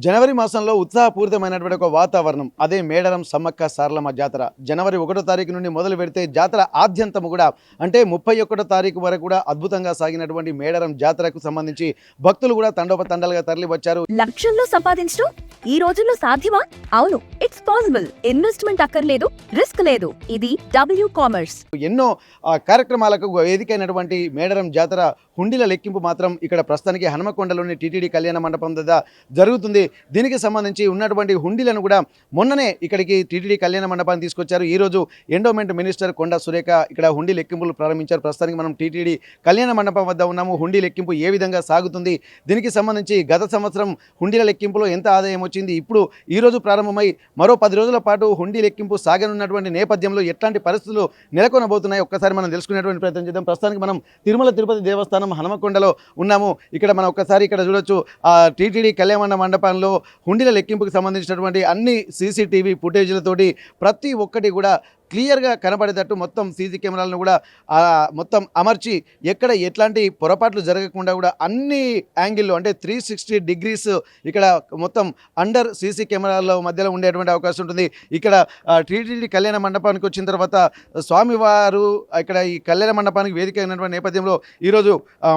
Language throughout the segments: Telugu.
జనవరి మాసంలో ఉత్సాహపూరితమైనటువంటి ఒక వాతావరణం. అదే మేడారం సమ్మక్క సారలమ్మ జాతర. జనవరి 1 తారీఖు నుండి మొదలు పెడితే జాతర ఆద్యంతము కూడా అంటే 31 తారీఖు వరకు కూడా అద్భుతంగా సాగినటువంటి మేడారం జాతరకు సంబంధించి భక్తులు కూడా తండోపతండాలుగా తరలి వచ్చారు. లక్షల్లో సంపాదించడం ఈ రోజుల్లో సాధ్యమా? అవును, ఇట్స్ పాసిబుల్. ఇన్వెస్ట్మెంట్ అక్కర్లేదు, రిస్క్ లేదు. ఇది డబ్ల్యూ కామర్స్. ఎన్నో కార్యక్రమాలకు వేదికైనటువంటి మేడారం జాతర హుండీల లెక్కింపు మాత్రం ఇక్కడ ప్రస్తుతానికి హనుమకొండలోని టీటీడీ కళ్యాణ మండపం వద్ద జరుగుతుంది. దీనికి సంబంధించి ఉన్నటువంటి హుండీలను కూడా మొన్ననే ఇక్కడికి టీటీడీ కళ్యాణ మండపాన్ని తీసుకొచ్చారు. ఈరోజు ఎండోమెంట్ మినిస్టర్ కొండా సురేఖ ఇక్కడ హుండీ లెక్కింపులు ప్రారంభించారు. ప్రస్తుతానికి మనం టీటీడీ కళ్యాణ మండపం వద్ద ఉన్నాము. హుండీ లెక్కింపు ఏ విధంగా సాగుతుంది, దీనికి సంబంధించి గత సంవత్సరం హుండీల లెక్కింపులో ఎంత ఆదాయం వచ్చింది, ఇప్పుడు ఈరోజు ప్రారంభమై మరో 10 రోజుల పాటు హుండీ లెక్కింపు సాగనున్నటువంటి నేపథ్యంలో ఎట్లాంటి పరిస్థితులు నెలకొనబోతున్నాయి ఒక్కసారి మనం తెలుసుకునేటువంటి ప్రయత్నం చేద్దాం. ప్రస్తుతానికి మనం తిరుమల తిరుపతి దేవస్థానం హనుమకొండలో ఉన్నాము. ఇక్కడ మనం ఒక్కసారి ఇక్కడ చూడొచ్చు టీటీడీ కళ్యాణ మండపంలో హుండీల లెక్కింపుకి సంబంధించినటువంటి అన్ని సీసీటీవీ ఫుటేజ్లతోటి ప్రతి ఒక్కటి కూడా క్లియర్గా కనబడేటట్టు మొత్తం సీసీ కెమెరాలను కూడా మొత్తం అమర్చి ఎక్కడ ఎట్లాంటి పొరపాట్లు జరగకుండా కూడా అన్ని యాంగిల్లో అంటే 360 డిగ్రీస్ ఇక్కడ మొత్తం అండర్ సీసీ కెమెరాల మధ్యలో ఉండేటువంటి అవకాశం ఉంటుంది. ఇక్కడ టీటీడీ కళ్యాణ మండపానికి వచ్చిన తర్వాత స్వామివారు ఇక్కడ ఈ కళ్యాణ మండపానికి వేదిక అయినటువంటి నేపథ్యంలో ఈరోజు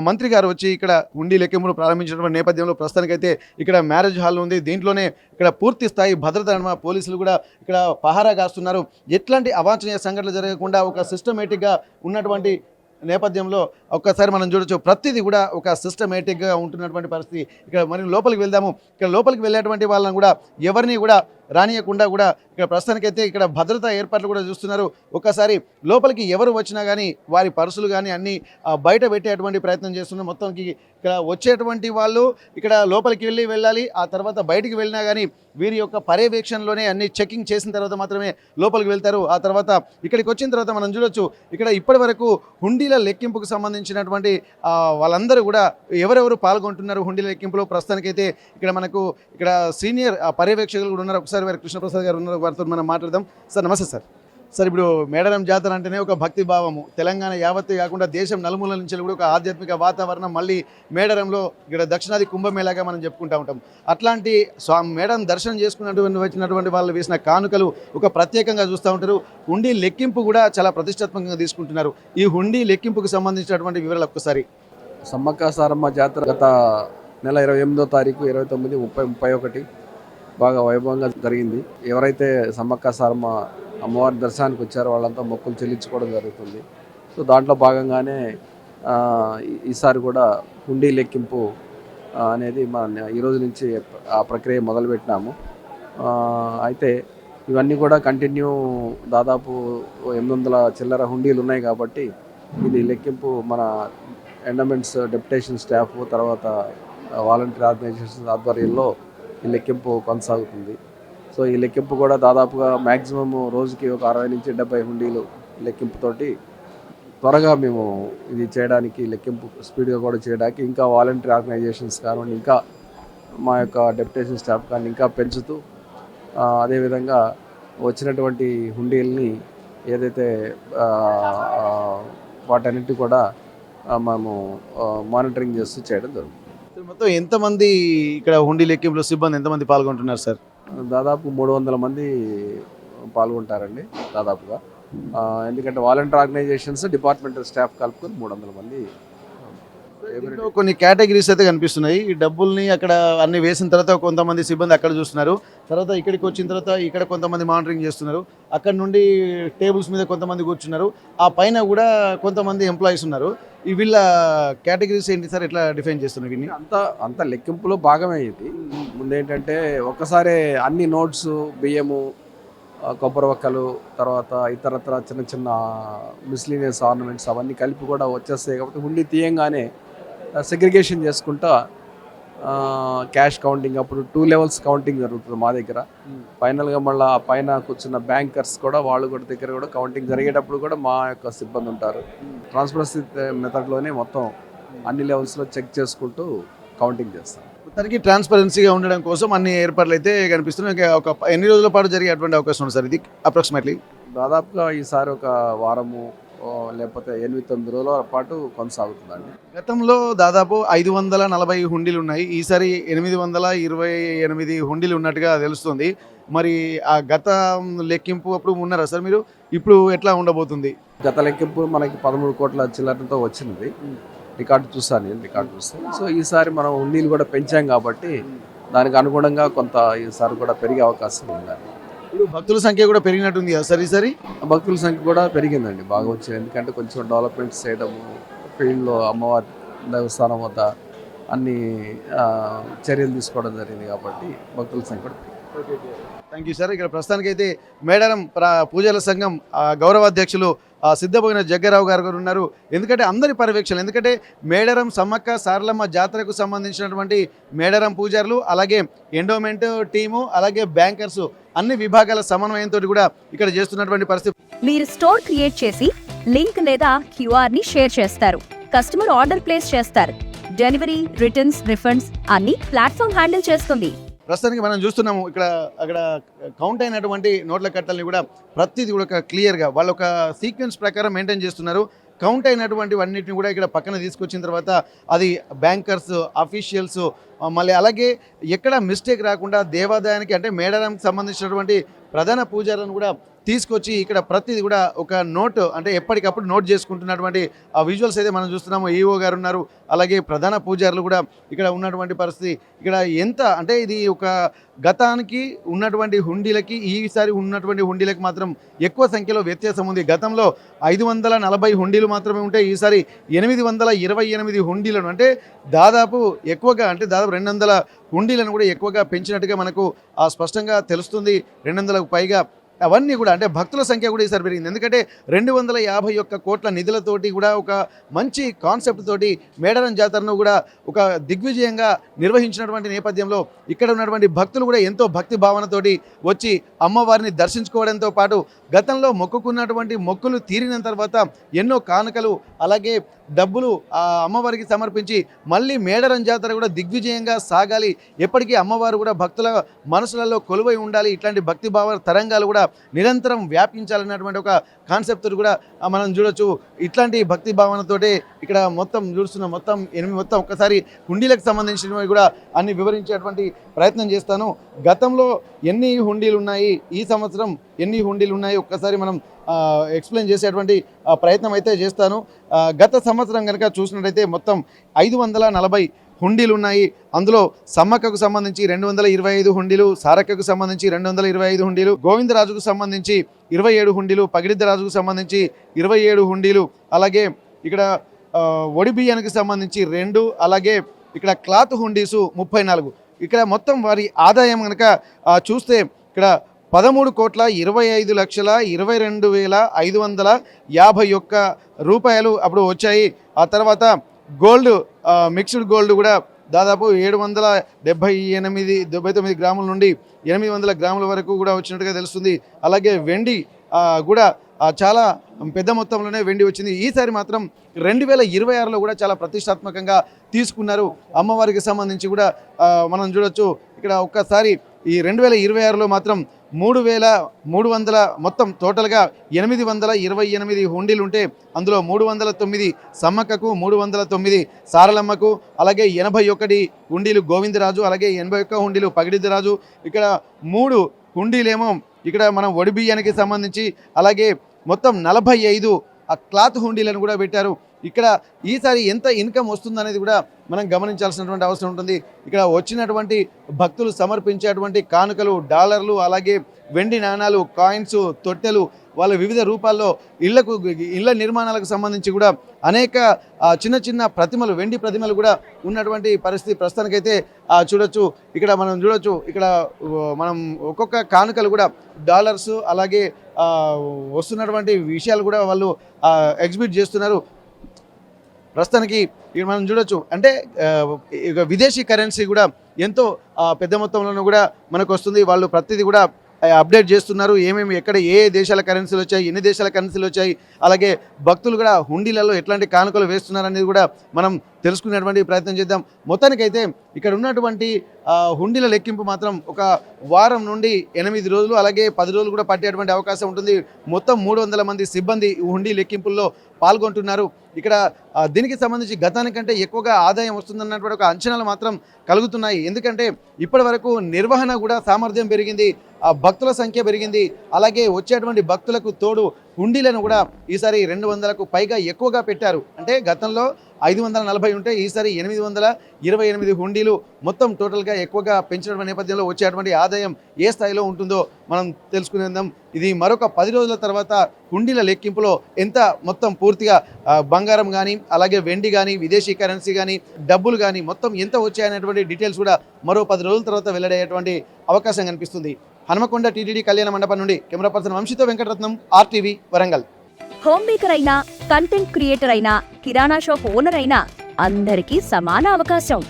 మంత్రి గారు వచ్చి ఇక్కడ హుండీ లెక్కింపును ప్రారంభించినటువంటి నేపథ్యంలో ప్రస్తుతానికైతే ఇక్కడ మ్యారేజ్ హాల్ ఉంది. దీంట్లోనే ఇక్కడ పూర్తి స్థాయి భద్రత పోలీసులు కూడా ఇక్కడ పహారా కాస్తున్నారు. ఎట్లాంటి అవాంఛనీయ సంఘటనలు జరగకుండా ఒక సిస్టమేటిక్గా ఉన్నటువంటి నేపథ్యంలో ఒక్కసారి మనం చూడొచ్చు. ప్రతిదీ కూడా ఒక సిస్టమేటిక్గా ఉంటున్నటువంటి పరిస్థితి. ఇక్కడ మరి లోపలికి వెళ్దాము. ఇక్కడ లోపలికి వెళ్ళేటువంటి వాళ్ళని కూడా ఎవరిని కూడా రానియకుండా కూడా ఇక్కడ ప్రస్తుతానికైతే ఇక్కడ భద్రతా ఏర్పాట్లు కూడా చూస్తున్నారు. ఒక్కసారి లోపలికి ఎవరు వచ్చినా కానీ వారి పర్సులు కానీ అన్నీ బయట పెట్టేటువంటి ప్రయత్నం చేస్తున్నారు. మొత్తానికి ఇక్కడ వచ్చేటువంటి వాళ్ళు ఇక్కడ లోపలికి వెళ్ళాలి. ఆ తర్వాత బయటికి వెళ్ళినా కానీ వీరి యొక్క పర్యవేక్షణలోనే అన్ని చెకింగ్ చేసిన తర్వాత మాత్రమే లోపలికి వెళ్తారు. ఆ తర్వాత ఇక్కడికి వచ్చిన తర్వాత మనం చూడొచ్చు ఇక్కడ ఇప్పటి వరకు హుండీల లెక్కింపుకు సంబంధించినటువంటి వాళ్ళందరూ కూడా ఎవరెవరు పాల్గొంటున్నారు హుండీల లెక్కింపులో ప్రస్తుతానికైతే ఇక్కడ మనకు ఇక్కడ సీనియర్ పర్యవేక్షకులు కూడా ఉన్నారు. ఒకసారి వారి కృష్ణప్రసాద్ గారు ఉన్నారు, వారితో మనం మాట్లాడదాం. సార్ నమస్తే సార్. సార్ ఇప్పుడు మేడారం జాతర అంటేనే ఒక భక్తి భావము. తెలంగాణ యావత్తే కాకుండా దేశం నలుమూల నుంచి కూడా ఒక ఆధ్యాత్మిక వాతావరణం మళ్ళీ మేడారంలో ఇక్కడ దక్షిణాది కుంభమేళాగా మనం చెప్పుకుంటూ ఉంటాం. అట్లాంటి మేడారం దర్శనం చేసుకున్నటువంటి వచ్చినటువంటి వాళ్ళు వేసిన కానుకలు ఒక ప్రత్యేకంగా చూస్తూ ఉంటారు. హుండీ లెక్కింపు కూడా చాలా ప్రతిష్టాత్మకంగా తీసుకుంటున్నారు. ఈ హుండీ లెక్కింపుకు సంబంధించినటువంటి వివరాలు ఒక్కసారి. సమ్మక్క సారమ్మ జాతర గత నెల 28వ తారీఖు 29, 30, 31 బాగా వైభవంగా జరిగింది. ఎవరైతే సమ్మక్క సారమ్మ అమ్మవారి దర్శనానికి వచ్చారో వాళ్ళంతా మొక్కులు చెల్లించుకోవడం జరుగుతుంది. సో దాంట్లో భాగంగానే ఈసారి కూడా హుండీ లెక్కింపు అనేది మన ఈరోజు నుంచి ఆ ప్రక్రియ మొదలుపెట్టినాము. అయితే ఇవన్నీ కూడా కంటిన్యూ దాదాపు 800 చిల్లర హుండీలు ఉన్నాయి కాబట్టి ఇది లెక్కింపు మన ఎండోమెంట్స్ డెప్యుటేషన్ స్టాఫ్ తర్వాత వాలంటీర్ ఆర్గనైజేషన్స్ ఆధ్వర్యంలో ఈ లెక్కింపు కొనసాగుతుంది. సో ఈ లెక్కింపు కూడా దాదాపుగా మ్యాక్సిమం రోజుకి ఒక 60 నుంచి 70 హుండీలు లెక్కింపుతోటి త్వరగా మేము ఇది చేయడానికి లెక్కింపు స్పీడ్గా కూడా చేయడానికి ఇంకా వాలంటీర్ ఆర్గనైజేషన్స్ కానివ్వండి, ఇంకా మా యొక్క డెప్యుటేషన్ స్టాఫ్ కానీ ఇంకా పెంచుతూ అదేవిధంగా వచ్చినటువంటి హుండీల్ని ఏదైతే వాటన్నిటి కూడా మేము మానిటరింగ్ చేస్తూ చేయడం జరుగుతుంది. మొత్తం ఎంతమంది ఇక్కడ హుండీ లెక్కింపులో సిబ్బంది ఎంతమంది పాల్గొంటున్నారు సార్? దాదాపు 300 మంది పాల్గొంటారండి దాదాపుగా. ఎందుకంటే వాలంటీర్ ఆర్గనైజేషన్స్ డిపార్ట్మెంటల్ స్టాఫ్ కలుపుకొని 300 మంది. కొన్ని కేటగిరీస్ అయితే కనిపిస్తున్నాయి. ఈ డబ్బుల్ని అక్కడ అన్ని వేసిన తర్వాత కొంతమంది సిబ్బంది అక్కడ చూస్తున్నారు. తర్వాత ఇక్కడికి వచ్చిన తర్వాత ఇక్కడ కొంతమంది మానిటరింగ్ చేస్తున్నారు. అక్కడ నుండి టేబుల్స్ మీద కొంతమంది కూర్చున్నారు. ఆ పైన కూడా కొంతమంది ఎంప్లాయీస్ ఉన్నారు. ఈ వీళ్ళ కేటగిరీస్ ఏంటి సార్, ఎట్లా డిఫైన్ చేస్తున్నారు వీళ్ళని? అంత లెక్కింపులో భాగమే ఇది. ముందేంటంటే ఒక్కసారి అన్ని నోట్స్, బియ్యము, కొబ్బరి వక్కలు, తర్వాత ఇతరత్ర చిన్న చిన్న మిస్లీనియస్ ఆర్నమెంట్స్ అవన్నీ కలిపి కూడా వచ్చేస్తాయి. కాబట్టి హుండీ తీయంగానే సెగ్రిగేషన్ చేసుకుంటా క్యాష్ కౌంటింగ్ అప్పుడు 2 లెవెల్స్ కౌంటింగ్ జరుగుతుంది మా దగ్గర. ఫైనల్గా మళ్ళీ ఆ పైన కూర్చున్న బ్యాంకర్స్ కూడా వాళ్ళు కూడా దగ్గర కూడా కౌంటింగ్ జరిగేటప్పుడు కూడా మా యొక్క సిబ్బంది ఉంటారు. ట్రాన్స్పరెన్సీ మెథడ్లోనే మొత్తం అన్ని లెవెల్స్లో చెక్ చేసుకుంటూ కౌంటింగ్ చేస్తాం. మొత్తానికి ట్రాన్స్పరెన్సీగా ఉండడం కోసం అన్ని ఏర్పాట్లు అయితే కనిపిస్తున్నాయి. ఒక ఎన్ని రోజుల పాటు జరిగేటువంటి అవకాశం ఉంది సార్ ఇది అప్రాక్సిమేట్లీ? దాదాపుగా ఈసారి ఒక వారము లేకపోతే 8-9 రోజుల పాటు కొనసాగుతుందండి. గతంలో దాదాపు 540 హుండీలు ఉన్నాయి. ఈసారి 828 హుండీలు ఉన్నట్టుగా తెలుస్తుంది. మరి ఆ గత లెక్కింపు అప్పుడు ఉన్నారా సార్ మీరు? ఇప్పుడు ఎట్లా ఉండబోతుంది? గత లెక్కింపు మనకి 13 కోట్ల చిల్లరతో వచ్చినది. రికార్డు చూసాను నేను, రికార్డు చూస్తే. సో ఈసారి మనం హుండీలు కూడా పెంచాం కాబట్టి దానికి అనుగుణంగా కొంత ఈసారి కూడా పెరిగే అవకాశం ఉందండి. ఇప్పుడు భక్తుల సంఖ్య కూడా పెరిగినట్టుంది కదా సార్ ఈసారి? భక్తుల సంఖ్య కూడా పెరిగిందండి, బాగా వచ్చింది. ఎందుకంటే కొంచెం డెవలప్మెంట్స్ చేయడము, ఫీల్డ్లో అమ్మవారి దేవస్థానం వద్ద అన్ని చర్యలు తీసుకోవడం జరిగింది కాబట్టి భక్తుల సంఖ్య కూడా పెరిగింది. Thank you sir. ఇక్కడ ప్రస్తుతానికైతే మేడారం పూజల సంఘం గౌరవాధ్యక్షులు సిద్ధపోయిన జగ్గారావు గారు ఉన్నారు. ఎందుకంటే అందరి పర్యవేక్షణ, ఎందుకంటే మేడారం సమ్మక్క సారలమ్మ జాతరకు సంబంధించినటువంటి మేడారం పూజారులు, అలాగే ఎండోమెంట్ టీము, అలాగే బ్యాంకర్స్ అన్ని విభాగాల సమన్వయంతో కూడా ఇక్కడ చేస్తున్నటువంటి పరిస్థితి. మీరు స్టోర్ క్రియేట్ చేసి లింక్ లేదా క్యూఆర్ ని షేర్ చేస్తారు. కస్టమర్ ఆర్డర్ ప్లేస్ చేస్తారు. డెలివరీ, రిటర్న్స్, రిఫండ్స్ అన్ని ప్లాట్ఫామ్ హ్యాండిల్ చేస్తుంది. ప్రస్తుతానికి మనం చూస్తున్నాము ఇక్కడ అక్కడ కౌంట్ అయినటువంటి నోట్ల కట్టల్ని కూడా ప్రతిదీ కూడా క్లియర్గా వాళ్ళు ఒక సీక్వెన్స్ ప్రకారం మెయింటైన్ చేస్తున్నారు. కౌంట్ అయినటువంటివన్నిటిని కూడా ఇక్కడ పక్కన తీసుకొచ్చిన తర్వాత అది బ్యాంకర్స్, అఫీషియల్స్, మళ్ళీ అలాగే ఎక్కడ మిస్టేక్ రాకుండా దేవాదాయానికి అంటే మేడారంకి సంబంధించినటువంటి ప్రధాన పూజారులను కూడా తీసుకొచ్చి ఇక్కడ ప్రతిదీ కూడా ఒక నోట్ అంటే ఎప్పటికప్పుడు నోట్ చేసుకుంటున్నటువంటి ఆ విజువల్స్ అయితే మనం చూస్తున్నాము. ఈఓ గారు ఉన్నారు, అలాగే ప్రధాన పూజారులు కూడా ఇక్కడ ఉన్నటువంటి పరిస్థితి. ఇక్కడ ఎంత అంటే ఇది ఒక గతానికి ఉన్నటువంటి హుండీలకి ఈసారి ఉన్నటువంటి హుండీలకి మాత్రం ఎక్కువ సంఖ్యలో వ్యత్యాసం ఉంది. గతంలో 540 హుండీలు మాత్రమే ఉంటే ఈసారి 828 హుండీలను అంటే దాదాపు ఎక్కువగా అంటే దాదాపు 200 హుండీలను కూడా ఎక్కువగా పెంచినట్టుగా మనకు స్పష్టంగా తెలుస్తుంది. 200కు పైగా అవన్నీ కూడా అంటే భక్తుల సంఖ్య కూడా ఈసారి పెరిగింది. ఎందుకంటే 251 కోట్ల నిధులతోటి కూడా ఒక మంచి కాన్సెప్ట్ తోటి మేడారం జాతరను కూడా ఒక దిగ్విజయంగా నిర్వహించినటువంటి నేపథ్యంలో ఇక్కడ ఉన్నటువంటి భక్తులు కూడా ఎంతో భక్తి భావనతోటి వచ్చి అమ్మవారిని దర్శించుకోవడంతో పాటు గతంలో మొక్కుకున్నటువంటి మొక్కులు తీరిన తర్వాత ఎన్నో కానుకలు అలాగే డబ్బులు ఆ అమ్మవారికి సమర్పించి మళ్ళీ మేడారం జాతర కూడా దిగ్విజయంగా సాగాలి, ఎప్పటికీ అమ్మవారు కూడా భక్తుల మనసులలో కొలువై ఉండాలి, ఇట్లాంటి భక్తి భావ తరంగాలు కూడా నిరంతరం వ్యాపించాలన్నటువంటి ఒక కాన్సెప్ట్ కూడా మనం చూడొచ్చు. ఇట్లాంటి భక్తి భావనతోటే ఇక్కడ మొత్తం చూస్తున్నాం. మొత్తం ఒక్కసారి హుండీలకు సంబంధించినవి కూడా అన్ని వివరించేటువంటి ప్రయత్నం చేస్తాను. గతంలో ఎన్ని హుండీలు ఉన్నాయి, ఈ సంవత్సరం ఎన్ని హుండీలు ఉన్నాయి ఒక్కసారి మనం ఎక్స్ప్లెయిన్ చేసేటువంటి ప్రయత్నం అయితే చేస్తాను. గత సంవత్సరం కనుక చూసినట్టయితే మొత్తం 540 హుండీలు ఉన్నాయి. అందులో సమ్మక్కకు సంబంధించి 225 హుండీలు, సారక్కకు సంబంధించి 225 హుండీలు, గోవిందరాజుకు సంబంధించి 27 హుండీలు, పగిడిద్దరాజుకు సంబంధించి 27 హుండీలు, అలాగే ఇక్కడ ఒడిబియ్యానికి సంబంధించి 2, అలాగే ఇక్కడ క్లాత్ హుండీసు 34. ఇక్కడ మొత్తం వారి ఆదాయం కనుక చూస్తే ఇక్కడ 13,22,22,551 రూపాయలు అప్పుడు వచ్చాయి. ఆ తర్వాత గోల్డ్, మిక్స్డ్ గోల్డ్ కూడా దాదాపు 779 గ్రాముల నుండి 800 గ్రాముల వరకు కూడా వచ్చినట్టుగా తెలుస్తుంది. అలాగే వెండి కూడా చాలా పెద్ద మొత్తంలోనే వెండి వచ్చింది. ఈసారి మాత్రం 2026లో కూడా చాలా ప్రతిష్టాత్మకంగా తీసుకున్నారు. అమ్మవారికి సంబంధించి కూడా మనం చూడొచ్చు. ఇక్కడ ఒక్కసారి ఈ 2026లో మాత్రం 3,300 మొత్తం టోటల్గా 828 హుండీలు ఉంటే అందులో 309 సమ్మక్కకు, 309 సారలమ్మకు, అలాగే 81 హుండీలు గోవిందరాజు, అలాగే 81 హుండీలు పగిడిద్దరాజు. ఇక్కడ 3 హుండీలేమో ఇక్కడ మనం ఒడిబియ్యానికి సంబంధించి, అలాగే మొత్తం 45 క్లాత్ హుండీలను కూడా పెట్టారు. ఇక్కడ ఈసారి ఎంత ఇన్కమ్ వస్తుందనేది కూడా మనం గమనించాల్సినటువంటి అవసరం ఉంటుంది. ఇక్కడ వచ్చినటువంటి భక్తులు సమర్పించేటువంటి కానుకలు, డాలర్లు, అలాగే వెండి నాణాలు, కాయిన్స్, తొట్టెలు, వాళ్ళ వివిధ రూపాల్లో ఇళ్ల నిర్మాణాలకు సంబంధించి కూడా అనేక చిన్న చిన్న ప్రతిమలు, వెండి ప్రతిమలు కూడా ఉన్నటువంటి పరిస్థితి ప్రస్తుతానికైతే చూడొచ్చు. ఇక్కడ మనం చూడొచ్చు. ఇక్కడ మనం ఒక్కొక్క కానుకలు కూడా డాలర్స్, అలాగే వస్తున్నటువంటి విషయాలు కూడా వాళ్ళు ఎగ్జిబిట్ చేస్తున్నారు. ప్రస్తుతానికి మనం చూడొచ్చు. అంటే విదేశీ కరెన్సీ కూడా ఎంతో పెద్ద మొత్తంలోనూ కూడా మనకు వస్తుంది. వాళ్ళు ప్రతిదీ కూడా అప్డేట్ చేస్తున్నారు. ఏమేమి ఎక్కడ ఏ దేశాల కరెన్సీలు వచ్చాయి, ఎన్ని దేశాల కరెన్సీలు వచ్చాయి, అలాగే భక్తులు కూడా హుండీలలో ఎట్లాంటి కానుకలు వేస్తున్నారు అనేది కూడా మనం తెలుసుకునేటువంటి ప్రయత్నం చేద్దాం. మొత్తానికైతే ఇక్కడ ఉన్నటువంటి హుండీల లెక్కింపు మాత్రం ఒక వారం నుండి 8 రోజులు అలాగే 10 రోజులు కూడా పట్టేటువంటి అవకాశం ఉంటుంది. మొత్తం 300 మంది సిబ్బంది హుండీ లెక్కింపుల్లో పాల్గొంటున్నారు. ఇక్కడ దీనికి సంబంధించి గతానికంటే ఎక్కువగా ఆదాయం వస్తుందన్నటువంటి ఒక అంచనాలు మాత్రం కలుగుతున్నాయి. ఎందుకంటే ఇప్పటి వరకు నిర్వహణ కూడా సామర్థ్యం పెరిగింది, భక్తుల సంఖ్య పెరిగింది, అలాగే వచ్చేటువంటి భక్తులకు తోడు హుండీలను కూడా ఈసారి 200కు పైగా ఎక్కువగా పెట్టారు. అంటే గతంలో 540 ఉంటే ఈసారి 828 హుండీలు మొత్తం టోటల్గా ఎక్కువగా పెంచడం నేపథ్యంలో వచ్చేటువంటి ఆదాయం ఏ స్థాయిలో ఉంటుందో మనం తెలుసుకునేద్దాం. ఇది మరొక 10 రోజుల తర్వాత హుండీల లెక్కింపులో ఎంత మొత్తం పూర్తిగా బంగారం కానీ అలాగే వెండి కానీ విదేశీ కరెన్సీ కానీ డబ్బులు కానీ మొత్తం ఎంత వచ్చాయనేటువంటి డీటెయిల్స్ కూడా మరో 10 రోజుల తర్వాత వెల్లడయ్యేటువంటి అవకాశం కనిపిస్తుంది. హనుమకొండ టీటీడీ కళ్యాణ మండపం నుండి కెమెరా పర్సన్ వంశీతో Venkataratnam, RTV Warangal. Home maker అయినా, కంటెంట్ క్రియేటర్ అయినా, కిరాణా షాప్ ఓనర్ అయినా అందరికీ సమాన అవకాశం.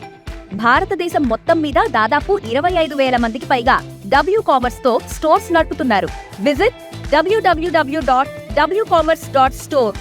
భారతదేశం మొత్తం మీద దాదాపు 25,000 మందికి పైగా WCommerce తో స్టోర్స్ నడుపుతున్నారు. Visit www.wcommerce.store